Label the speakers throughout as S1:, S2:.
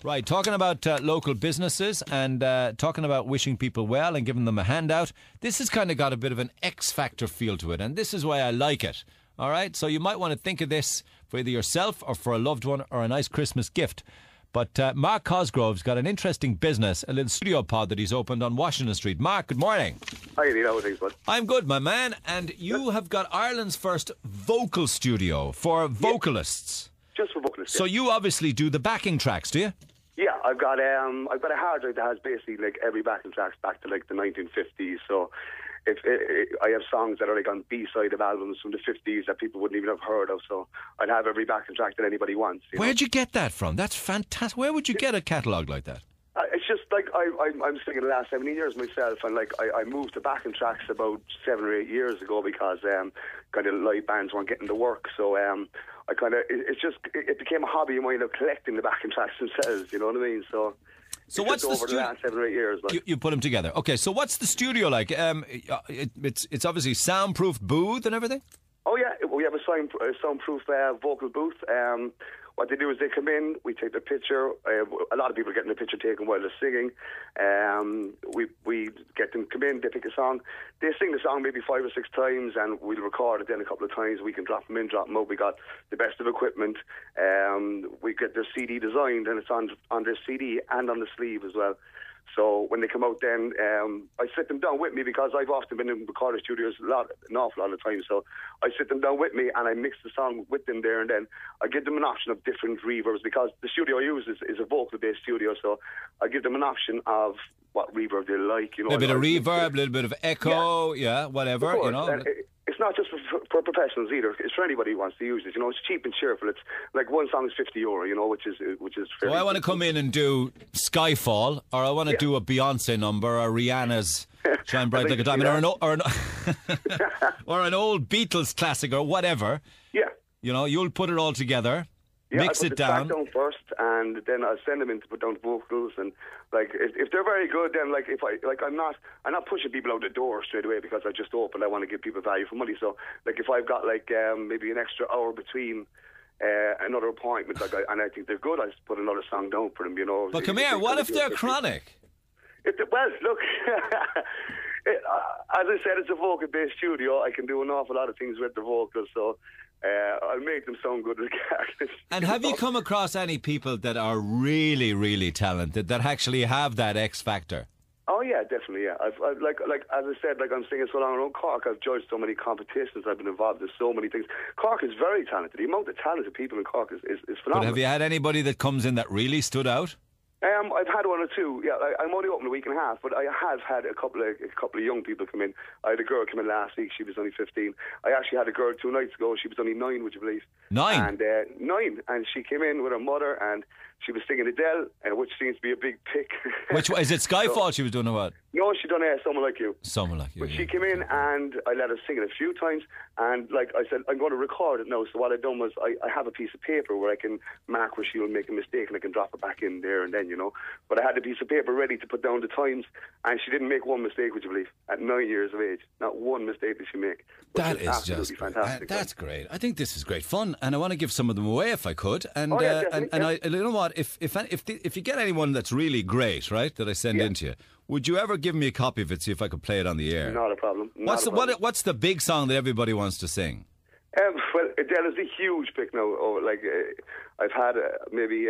S1: Right, talking about local businesses and talking about wishing people well and giving them a handout. This has kind of got a bit of an X Factor feel to it, and this is why I like it. All right, so you might want to think of this for either yourself or for a loved one or a nice Christmas gift. But Mark Cosgrove's got an interesting business, a little studio pod that he's opened on Washington Street. Mark, good morning.
S2: Hi, Neil. How are things, bud?
S1: I'm good, my man. And you have got Ireland's first vocal studio for vocalists.
S2: Just for vocalists.
S1: So you obviously do the backing tracks, do you?
S2: Yeah, I've got a hard drive that has basically like every backing tracks back to like the 1950s. So I have songs that are like on B-side of albums from the 50s that people wouldn't even have heard of. So I'd have every backing track that anybody wants.
S1: Where'd you get that from? That's fantastic. Where would you get a catalogue like that?
S2: It's just like I'm singing the last 17 years myself, and like I moved to backing tracks about 7 or 8 years ago because kind of live bands weren't getting the work. So I kind of it became a hobby of mine of collecting the backing tracks themselves. You know what I mean? So
S1: what's
S2: over the last 7 or 8 years? Like.
S1: You put them together. Okay, so what's the studio like? It's obviously soundproof booth and everything.
S2: Oh yeah, we have a soundproof vocal booth. What they do is they come in, we take their picture. A lot of people are getting the picture taken while they're singing. We get them come in, they pick a song. They sing the song maybe 5 or 6 times, and we'll record it then a couple of times. We can drop them in, drop them out. We got the best of equipment. We get their CD designed, and it's on their CD and on the sleeve as well. So when they come out then, I sit them down with me because I've often been in recording studios an awful lot of times. So I sit them down with me and I mix the song with them there, and then I give them an option of different reverbs because the studio I use is a vocal-based studio. So I give them an option of what reverb they like. You know,
S1: a little bit of reverb, a little bit of echo, yeah whatever. You know.
S2: And it's not just for professionals either. It's for anybody who wants to use it. You know, it's cheap and cheerful. It's like one song is €50. You know, which is.
S1: So I want to come in and do Skyfall, or I want to do a Beyonce number, or Rihanna's Shine Bright Like a Diamond, or an old Beatles classic, or whatever.
S2: Yeah.
S1: You know, you'll put it all together.
S2: Yeah,
S1: mix
S2: I put
S1: it
S2: the
S1: down.
S2: track down first, and then I'll send them in to put down the vocals. And like, if they're very good, then like, I'm not pushing people out the door straight away because I just opened. I want to give people value for money. So like, if I've got like maybe an extra hour between another appointment, and I think they're good, I just put another song down for them. You know.
S1: But come here, what if they're chronic?
S2: Well, look. As I said, it's a vocal-based studio. I can do an awful lot of things with the vocals, so I'll make them sound good regardless.
S1: And have you come across any people that are really, really talented that actually have that X factor?
S2: Oh yeah, definitely. Yeah, I've like as I said, like I'm singing so long around Cork. I've judged so many competitions. I've been involved in so many things. Cork is very talented. The amount of talented people in Cork is phenomenal.
S1: But have you had anybody that comes in that really stood out?
S2: I've had one or two. Yeah, I'm only open a week and a half, but I have had a couple of young people come in. I had a girl come in last week. She was only 15. I actually had a girl 2 nights ago. She was only 9, would you believe?
S1: 9?
S2: And 9, and she came in with her mother, and she was singing Adele, which seems to be a big pick.
S1: Which is it? Skyfall she was doing or what?
S2: No, she done Someone Like You.
S1: Someone Like You.
S2: But she came in and I let her sing it a few times, and like I said, I'm going to record it now. So what I've done was I have a piece of paper where I can mark where she'll make a mistake and I can drop it back in there and then, you know. But I had a piece of paper ready to put down the times, and she didn't make one mistake, would you believe? At 9 years of age, not one mistake did she make.
S1: That is just
S2: fantastic.
S1: That's great. I think this is great fun, and I want to give some of them away if I could. And you know what? If you get anyone that's really great, right, that I send in to you, would you ever give me a copy of it, see if I could play it on the air?
S2: Not a problem.
S1: What's the big song that everybody wants to sing?
S2: Well, Adele is a huge pick now. I've had maybe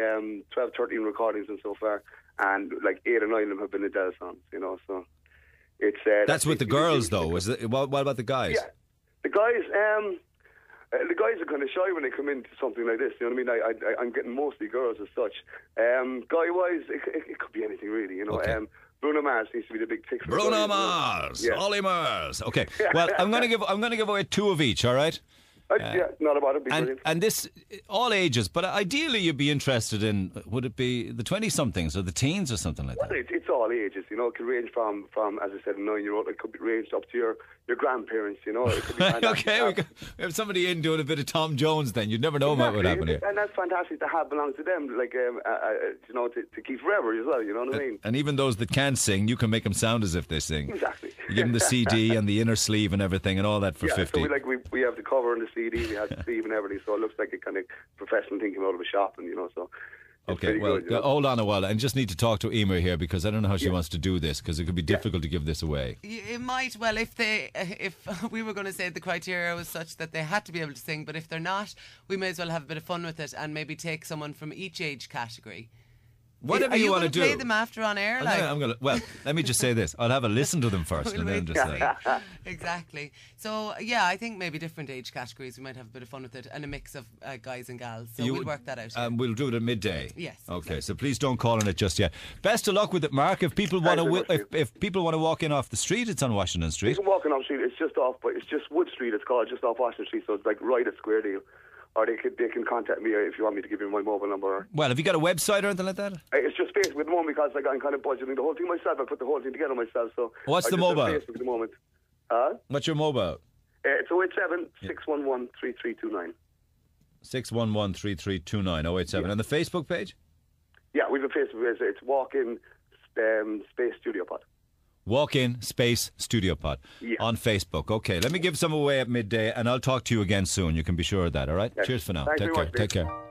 S2: 12, 13 recordings and so far, and like 8 or 9 of them have been Adele songs, you know, so it's...
S1: that's with the girls, though, is it? What about the guys?
S2: Yeah, the guys... the guys are kind of shy when they come into something like this. You know what I mean? I'm getting mostly girls as such. Guy-wise, it could be anything really. You know. Okay. Bruno Mars needs to be the big pick. For
S1: Bruno Mars, yeah. Ollie Mars. Okay. Well, I'm going to give away 2 of each. All right.
S2: Yeah, not about it.
S1: And this, all ages, but ideally you'd be interested in, would it be the 20-somethings or the teens or something like that?
S2: Well, it's all ages, you know. It can range from as I said, a 9-year-old. It could be ranged up to your grandparents, you know. It could be
S1: okay, we have somebody in doing a bit of Tom Jones then. You'd never know what would happen here.
S2: And that's fantastic to have belong to them, like, you know, to keep forever as well, you know what I mean?
S1: And even those that can't sing, you can make them sound as if they sing.
S2: Exactly.
S1: You give them the CD and the inner sleeve and everything and all that for 50.
S2: So we have the cover and the CD, we have the sleeve and everything, so it looks like a kind of professional thing came out of a shop, and you know, so It's
S1: Okay,
S2: pretty
S1: well,
S2: good, you know.
S1: hold on a while. I just need to talk to Emer here because I don't know how she wants to do this because it could be difficult to give this away.
S3: It might, well, if we were going to say the criteria was such that they had to be able to sing, but if they're not, we may as well have a bit of fun with it and maybe take someone from each age category.
S1: Whatever
S3: Are
S1: you
S3: you
S1: want to
S3: going to
S1: do.
S3: play them after on air?
S1: Well, let me just say this. I'll have a listen to them first and then just say.
S3: Exactly. So, yeah, I think maybe different age categories. We might have a bit of fun with it and a mix of guys and gals. So we'll work that out.
S1: We'll do it at midday.
S3: Yes,
S1: Okay,
S3: exactly.
S1: so please don't call on it just yet. Best of luck with it, Mark. If people want
S2: Thanks very
S1: to,
S2: much,
S1: if people want to walk in off the street, it's on Washington
S2: You
S1: Street.
S2: can walk in off street. It's just off, but it's just Wood Street. It's called just off Washington Street, so it's like right at Square Deal. Or they can contact me if you want me to give you my mobile number.
S1: Well, have you got a website or anything like that?
S2: It's just Facebook at the moment because I'm kind of budgeting the whole thing myself. I put the whole thing together myself. So
S1: What's
S2: I
S1: the
S2: just have
S1: mobile?
S2: Facebook at the moment.
S1: What's your mobile?
S2: It's 087 611 3329.
S1: 611-3329 087. And the Facebook page?
S2: Yeah, we have a Facebook. It's Walk-In Space Studio Pod.
S1: Walk in Space Studio Pod
S2: Yeah.
S1: on Facebook. Okay, let me give some away at midday and I'll talk to you again soon. You can be sure of that, all right?
S2: Yes.
S1: Cheers for now.
S2: Thanks
S1: Take
S2: very
S1: care.
S2: much,
S1: Take
S2: mate.
S1: care.